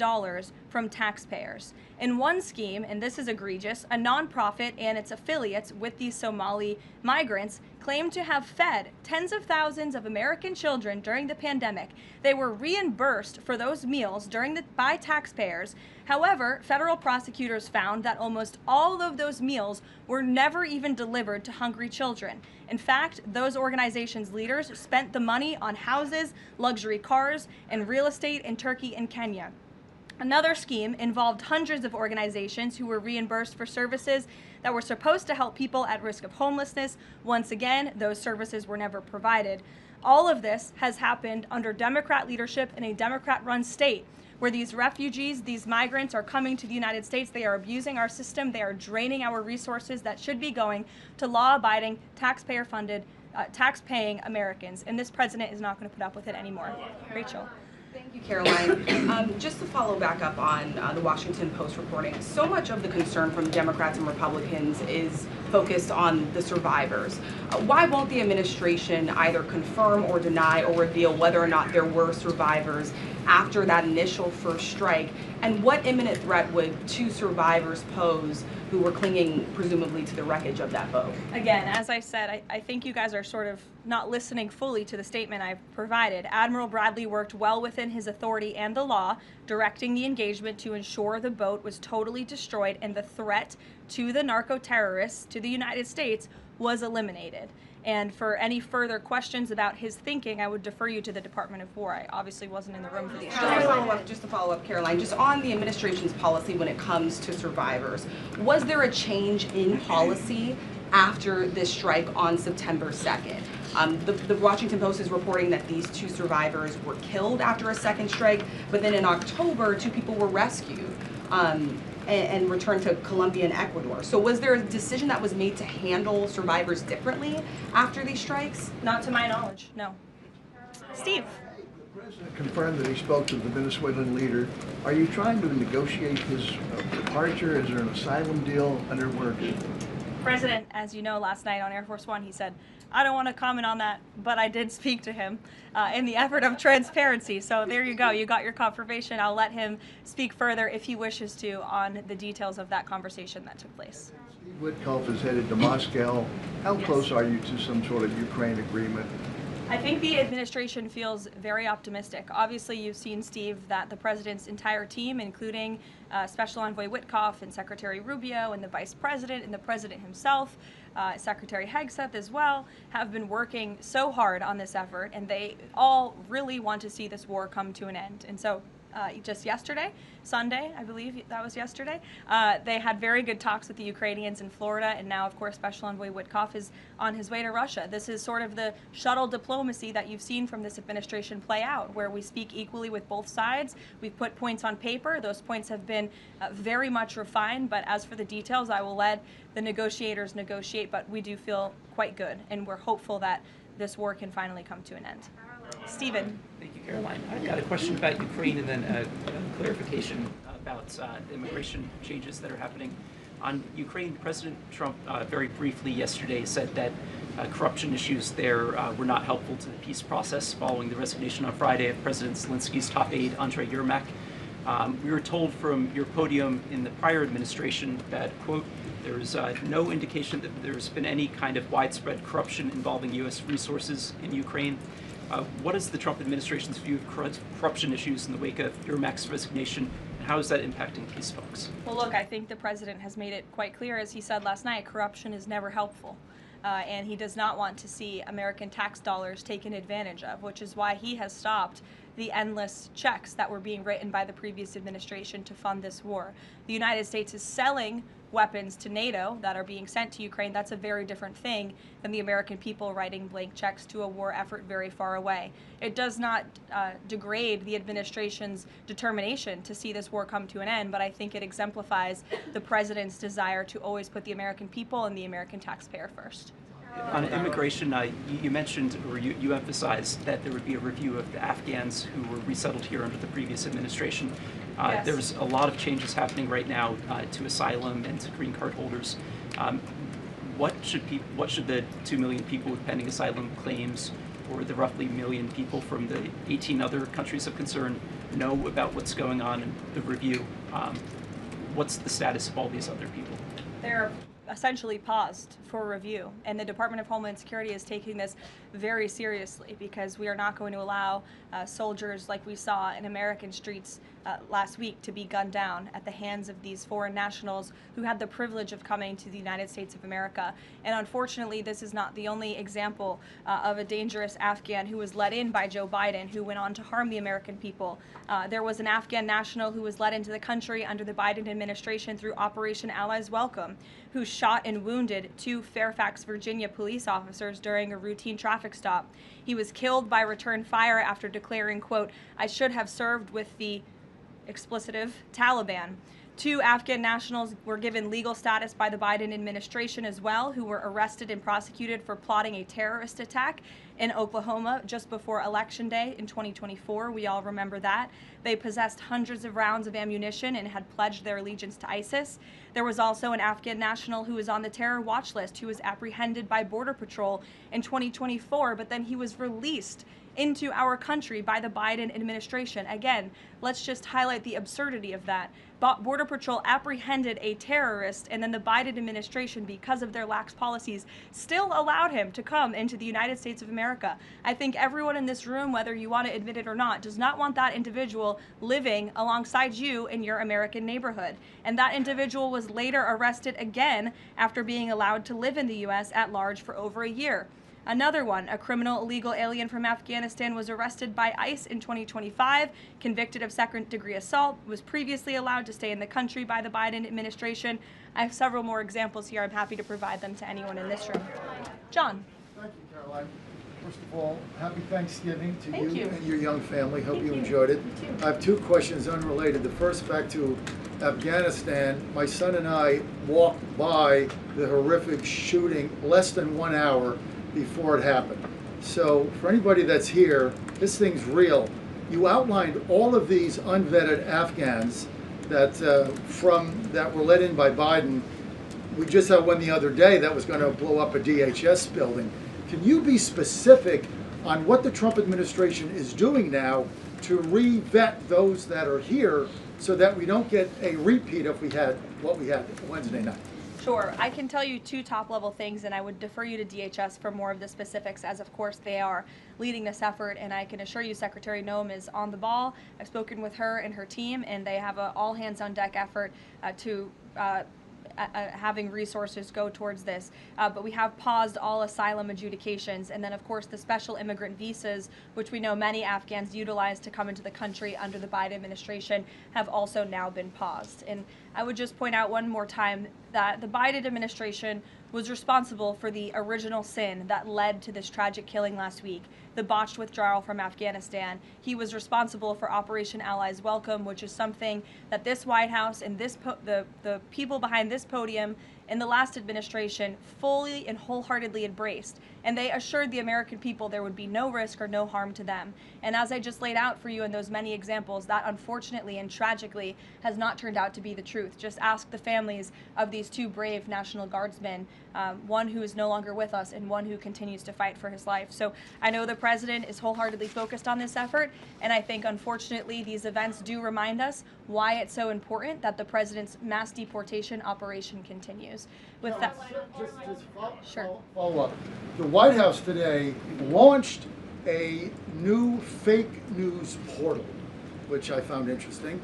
from taxpayers. In one scheme, and this is egregious, a nonprofit and its affiliates with these Somali migrants claimed to have fed tens of thousands of American children during the pandemic. They were reimbursed for those meals by taxpayers. However, federal prosecutors found that almost all of those meals were never even delivered to hungry children. In fact, those organizations' leaders spent the money on houses, luxury cars, and real estate in Turkey and Kenya. Another scheme involved hundreds of organizations who were reimbursed for services that were supposed to help people at risk of homelessness. Once again, those services were never provided. All of this has happened under Democrat leadership in a Democrat-run state, where these refugees, these migrants are coming to the United States. They are abusing our system. They are draining our resources that should be going to law-abiding, taxpayer-funded, tax-paying Americans. And this president is not going to put up with it anymore. Rachel. Thank you, Karoline. Just to follow back up on the Washington Post reporting, so much of the concern from Democrats and Republicans is focused on the survivors. Why won't the administration either confirm or deny or reveal whether or not there were survivors after that initial first strike? And what imminent threat would two survivors pose who were clinging presumably to the wreckage of that boat? Again, as I said, I think you guys are sort of not listening fully to the statement I've provided. Admiral Bradley worked well within his authority and the law, directing the engagement to ensure the boat was totally destroyed and the threat to the narco-terrorists to the United States was eliminated. And for any further questions about his thinking, I would defer you to the Department of War. I obviously wasn't in the room for these. Just to follow up, Karoline, just on the administration's policy when it comes to survivors, was there a change in policy after this strike on September 2nd? The Washington Post is reporting that these two survivors were killed after a second strike, but then in October, two people were rescued and returned to Colombia and Ecuador. So was there a decision that was made to handle survivors differently after these strikes? Not to my knowledge, no. Steve. The president confirmed that he spoke to the Venezuelan leader. Are you trying to negotiate his departure? Is there an asylum deal under work? President, as you know, last night on Air Force One, he said, I don't want to comment on that, but I did speak to him in the effort of transparency. So there you go. You got your confirmation. I'll let him speak further if he wishes to on the details of that conversation that took place. Steve Witkoff is headed to Moscow. How close are you to some sort of Ukraine agreement? I think the administration feels very optimistic. Obviously, you've seen, Steve, that the president's entire team, including Special Envoy Witkoff and Secretary Rubio and the Vice President and the President himself, Secretary Hegseth as well, have been working so hard on this effort, and they all really want to see this war come to an end. And so just yesterday, Sunday, I believe that was yesterday, they had very good talks with the Ukrainians in Florida, and now, of course, Special Envoy Witkoff is on his way to Russia. This is sort of the shuttle diplomacy that you've seen from this administration play out, where we speak equally with both sides. We've put points on paper. Those points have been very much refined, but as for the details, I will let the negotiators negotiate, but we do feel quite good, and we're hopeful that this war can finally come to an end. Stephen. Thank you, Karoline. I've got a question about Ukraine and then a clarification about immigration changes that are happening. On Ukraine, President Trump very briefly yesterday said that corruption issues there were not helpful to the peace process following the resignation on Friday of President Zelensky's top aide, Andriy Yermak. We were told from your podium in the prior administration that, quote, there is no indication that there's been any kind of widespread corruption involving U.S. resources in Ukraine. What is the Trump administration's view of corruption issues in the wake of Yermak's resignation, and how is that impacting peace talks? Well, look, I think the president has made it quite clear, as he said last night, corruption is never helpful. and he does not want to see American tax dollars taken advantage of, which is why he has stopped the endless checks that were being written by the previous administration to fund this war. The United States is selling weapons to NATO that are being sent to Ukraine. That's a very different thing than the American people writing blank checks to a war effort very far away. It does not degrade the administration's determination to see this war come to an end, but I think it exemplifies the president's desire to always put the American people and the American taxpayer first. On immigration, you mentioned, or you emphasized that there would be a review of the Afghans who were resettled here under the previous administration. Yes. There's a lot of changes happening right now to asylum and to green card holders. What should the 2 million people with pending asylum claims, or the roughly 1 million people from the 18 other countries of concern, know about what's going on in the review? What's the status of all these other people? They're essentially paused for review, and the Department of Homeland Security is taking this very seriously, because we are not going to allow soldiers like we saw in American streets last week to be gunned down at the hands of these foreign nationals who had the privilege of coming to the United States of America. And unfortunately, this is not the only example of a dangerous Afghan who was let in by Joe Biden, who went on to harm the American people. There was an Afghan national who was let into the country under the Biden administration through Operation Allies Welcome, who shot and wounded 2 Fairfax, Virginia police officers during a routine traffic stop. He was killed by return fire after declaring, quote, "I should have served with the explicitive Taliban." 2 Afghan nationals were given legal status by the Biden administration as well, who were arrested and prosecuted for plotting a terrorist attack in Oklahoma just before Election Day in 2024. We all remember that. They possessed hundreds of rounds of ammunition and had pledged their allegiance to ISIS. There was also an Afghan national who was on the terror watch list who was apprehended by Border Patrol in 2024, but then he was released into our country by the Biden administration. Again, let's just highlight the absurdity of that. Border Patrol apprehended a terrorist, and then the Biden administration, because of their lax policies, still allowed him to come into the United States of America. I think everyone in this room, whether you want to admit it or not, does not want that individual living alongside you in your American neighborhood. And that individual was later arrested again after being allowed to live in the U.S. at large for over a year. Another one, a criminal illegal alien from Afghanistan, was arrested by ICE in 2025, convicted of second-degree assault, was previously allowed to stay in the country by the Biden administration. I have several more examples here. I'm happy to provide them to anyone in this room. John. Thank you, Karoline. First of all, happy Thanksgiving to Thank you and your young family. Hope Thank you you. enjoyed it. You too. I have 2 questions unrelated. The first, back to Afghanistan. My son and I walked by the horrific shooting less than 1 hour before it happened. So for anybody that's here, this thing's real. You outlined all of these unvetted Afghans that that were let in by Biden. We just had one the other day that was going to blow up a DHS building. Can you be specific on what the Trump administration is doing now to re-vet those that are here so that we don't get a repeat of what we had Wednesday night? Sure. I can tell you 2 top-level things, and I would defer you to DHS for more of the specifics, as of course they are leading this effort, and I can assure you Secretary Noem is on the ball. I've spoken with her and her team, and they have an all-hands-on-deck effort to having resources go towards this. But we have paused all asylum adjudications, and then of course the special immigrant visas, which we know many Afghans utilize to come into the country under the Biden administration, have also now been paused. And I would just point out one more time that the Biden administration was responsible for the original sin that led to this tragic killing last week, the botched withdrawal from Afghanistan. He was responsible for Operation Allies Welcome, which is something that this White House and the people behind this podium in the last administration fully and wholeheartedly embraced. And they assured the American people there would be no risk or no harm to them. And as I just laid out for you in those many examples, that unfortunately and tragically has not turned out to be the truth. Just ask the families of these 2 brave National Guardsmen, one who is no longer with us and one who continues to fight for his life. So I know the president is wholeheartedly focused on this effort, and I think unfortunately these events do remind us why it's so important that the president's mass deportation operation continues. With that, follow up. The White House today launched a new fake news portal, which I found interesting.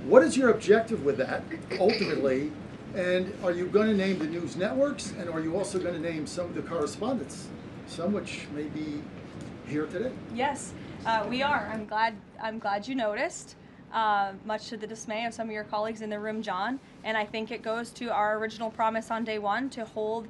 What is your objective with that, ultimately? And are you going to name the news networks, and are you also going to name some of the correspondents, some which may be here today? Yes, we are. I'm glad you noticed. Much to the dismay of some of your colleagues in the room, John. And I think it goes to our original promise on day one to hold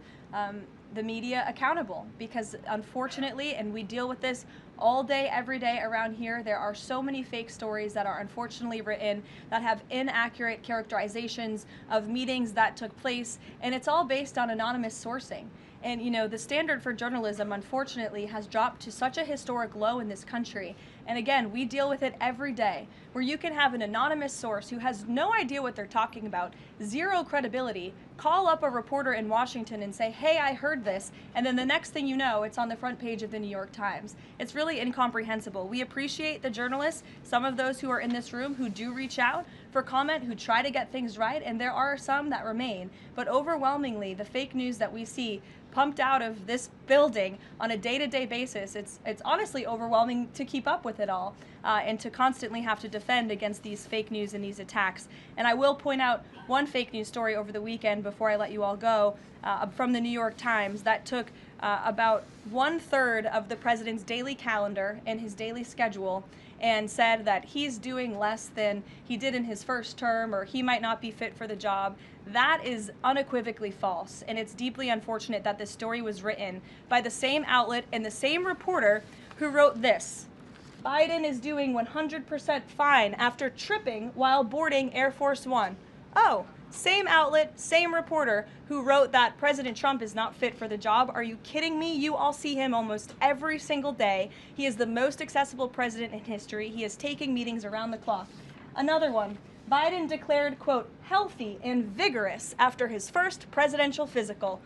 the media accountable, because unfortunately, and we deal with this all day, every day around here, there are so many fake stories that are unfortunately written that have inaccurate characterizations of meetings that took place, and it's all based on anonymous sourcing. And you know, the standard for journalism, unfortunately, has dropped to such a historic low in this country. And again, we deal with it every day, where you can have an anonymous source who has no idea what they're talking about, zero credibility, call up a reporter in Washington and say, hey, I heard this, and then the next thing you know, it's on the front page of the New York Times. It's really incomprehensible. We appreciate the journalists, some of those who are in this room who do reach out for comment, who try to get things right, and there are some that remain. But overwhelmingly, the fake news that we see pumped out of this building on a day-to-day basis, it's honestly overwhelming to keep up with it all, and to constantly have to defend against these fake news and these attacks. And I will point out one fake news story over the weekend before I let you all go, from the New York Times that took about 1/3 of the president's daily calendar and his daily schedule and said that he's doing less than he did in his first term, or he might not be fit for the job. That is unequivocally false, and it's deeply unfortunate that this story was written by the same outlet and the same reporter who wrote this: Biden is doing 100% fine after tripping while boarding Air Force One. Oh, same outlet, same reporter who wrote that President Trump is not fit for the job. Are you kidding me? You all see him almost every single day. He is the most accessible president in history. He is taking meetings around the clock. Another one. Biden declared, quote, healthy and vigorous after his first presidential physical.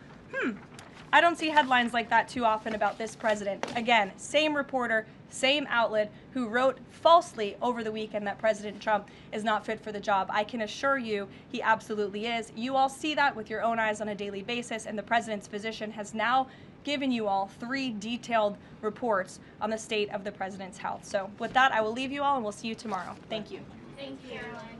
I don't see headlines like that too often about this president. Again, same reporter, same outlet who wrote falsely over the weekend that President Trump is not fit for the job. I can assure you he absolutely is. You all see that with your own eyes on a daily basis, and the president's physician has now given you all 3 detailed reports on the state of the president's health. So with that, I will leave you all, and we'll see you tomorrow. Thank you. Thank you, Karoline.